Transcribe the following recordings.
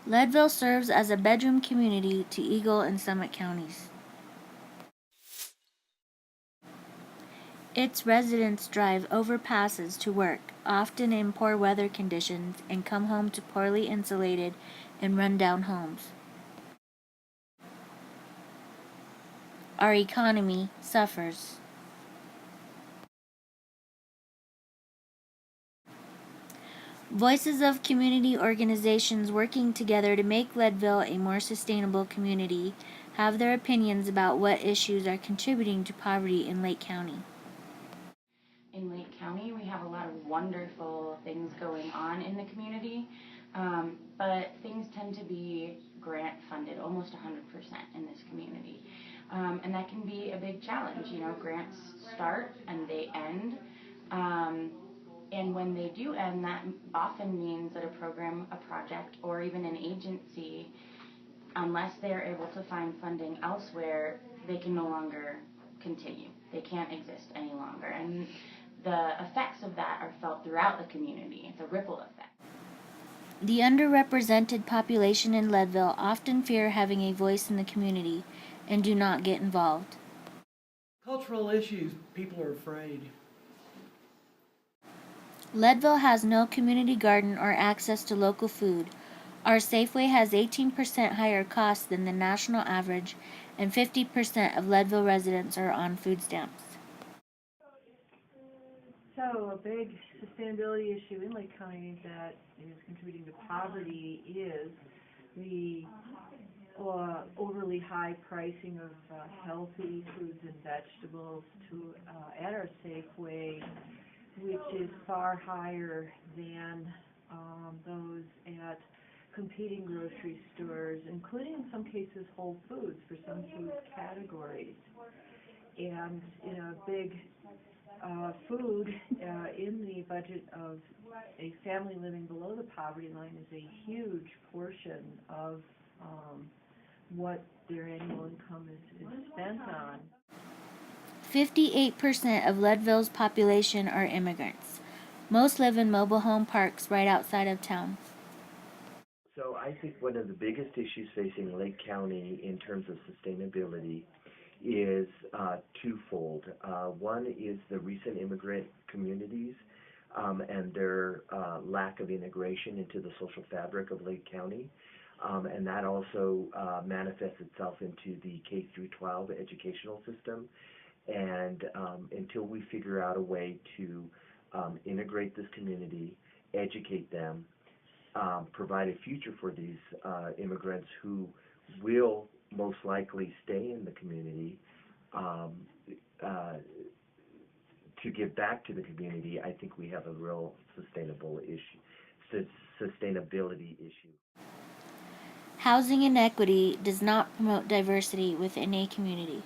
Leadville serves as a bedroom community to Eagle and Summit counties. Its residents drive overpasses to work, often in poor weather conditions, and come home to poorly insulated and run-down homes. Our economy suffers. Voices of community organizations working together to make Leadville a more sustainable community have their opinions about what issues are contributing to poverty in Lake County. In Lake County, we have a lot of wonderful things going on in the community, but things tend to be grant funded, almost 100% in this community. And that can be a big challenge. You know, grants start and they end. And when they do end, that often means that a program, a project, or even an agency, unless they're able to find funding elsewhere, they can no longer continue. They can't exist any longer. And the effects of that are felt throughout the community. It's a ripple effect. The underrepresented population in Leadville often fear having a voice in the community and do not get involved. Cultural issues, people are afraid. Leadville has no community garden or access to local food. Our Safeway has 18% higher costs than the national average, and 50% of Leadville residents are on food stamps. So a big sustainability issue in Lake County that is contributing to poverty is the overly high pricing of healthy foods and vegetables at our Safeway, which is far higher than those at competing grocery stores, including in some cases Whole Foods for some food categories. And in a big food in the budget of a family living below the poverty line is a huge portion of what their annual income is spent on. 58% of Leadville's population are immigrants. Most live in mobile home parks right outside of town. So I think one of the biggest issues facing Lake County in terms of sustainability is twofold. One is the recent immigrant communities and their lack of integration into the social fabric of Lake County. And that also manifests itself into the K through 12 educational system. And until we figure out a way to integrate this community, educate them, provide a future for these immigrants who will most likely stay in the community to give back to the community, I think we have a real sustainability issue. Housing inequity does not promote diversity within a community.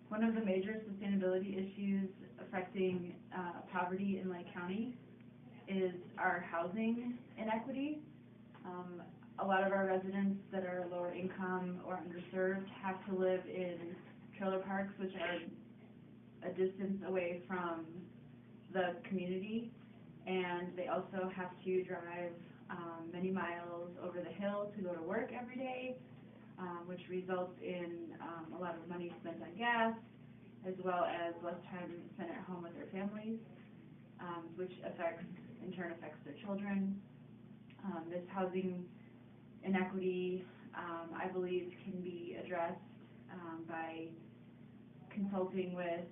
One of the major sustainability issues affecting poverty in Lake County is our housing inequity. A lot of our residents that are lower income or underserved have to live in trailer parks, which are a distance away from the community, and they also have to drive many miles over the hill to go to work every day, which results in a lot of money spent on gas, as well as less time spent at home with their families, which in turn affects their children. This housing inequity, I believe, can be addressed by consulting with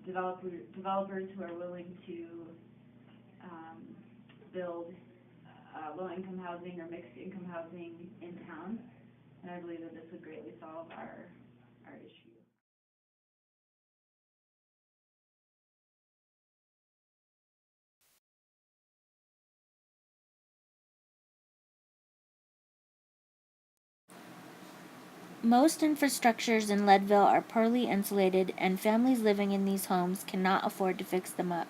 developers who are willing to build low-income housing or mixed-income housing in town, and I believe that this would greatly solve our issue. Most infrastructures in Leadville are poorly insulated, and families living in these homes cannot afford to fix them up.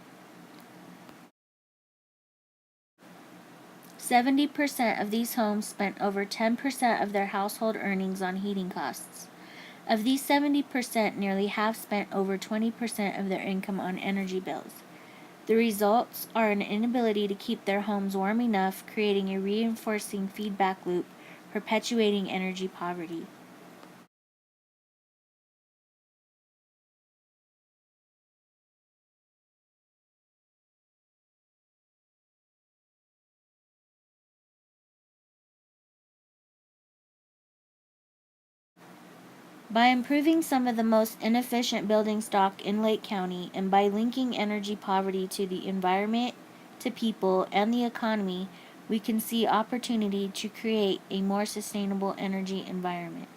70% of these homes spent over 10% of their household earnings on heating costs. Of these 70%, nearly half spent over 20% of their income on energy bills. The results are an inability to keep their homes warm enough, creating a reinforcing feedback loop, perpetuating energy poverty. By improving some of the most inefficient building stock in Lake County and by linking energy poverty to the environment, to people, and the economy, we can see opportunity to create a more sustainable energy environment.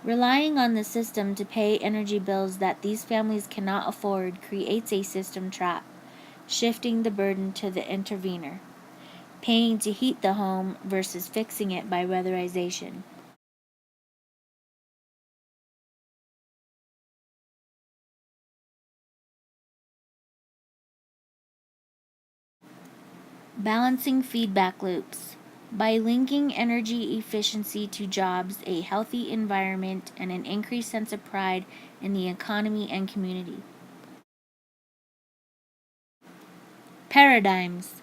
Relying on the system to pay energy bills that these families cannot afford creates a system trap, shifting the burden to the intervener, paying to heat the home versus fixing it by weatherization. Balancing feedback loops. By linking energy efficiency to jobs, a healthy environment, and an increased sense of pride in the economy and community. Paradigms.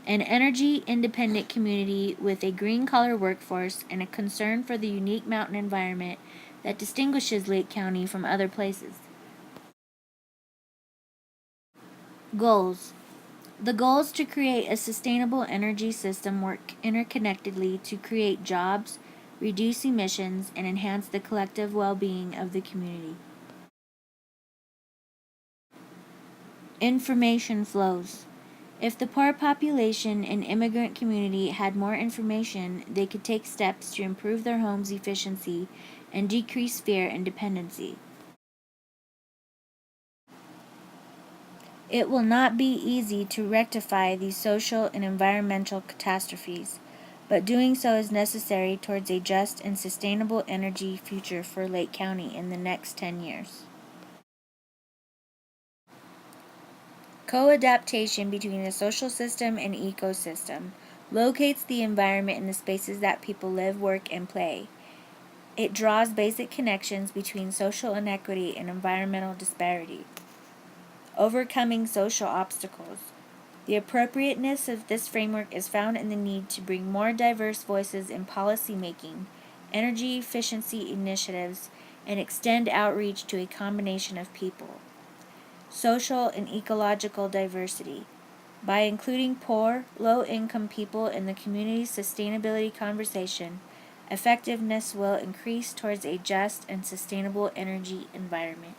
An energy independent community with a green collar workforce and a concern for the unique mountain environment that distinguishes Lake County from other places. Goals. The goal is to create a sustainable energy system work interconnectedly to create jobs, reduce emissions, and enhance the collective well-being of the community. Information flows. If the poor population and immigrant community had more information, they could take steps to improve their homes' efficiency and decrease fear and dependency. It will not be easy to rectify these social and environmental catastrophes, but doing so is necessary towards a just and sustainable energy future for Lake County in the next 10 years. Co-adaptation between the social system and ecosystem locates the environment in the spaces that people live, work, and play. It draws basic connections between social inequity and environmental disparity. Overcoming social obstacles. The appropriateness of this framework is found in the need to bring more diverse voices in policy making, energy efficiency initiatives, and extend outreach to a combination of people. Social and ecological diversity. By including poor, low-income people in the community's sustainability conversation, effectiveness will increase towards a just and sustainable energy environment.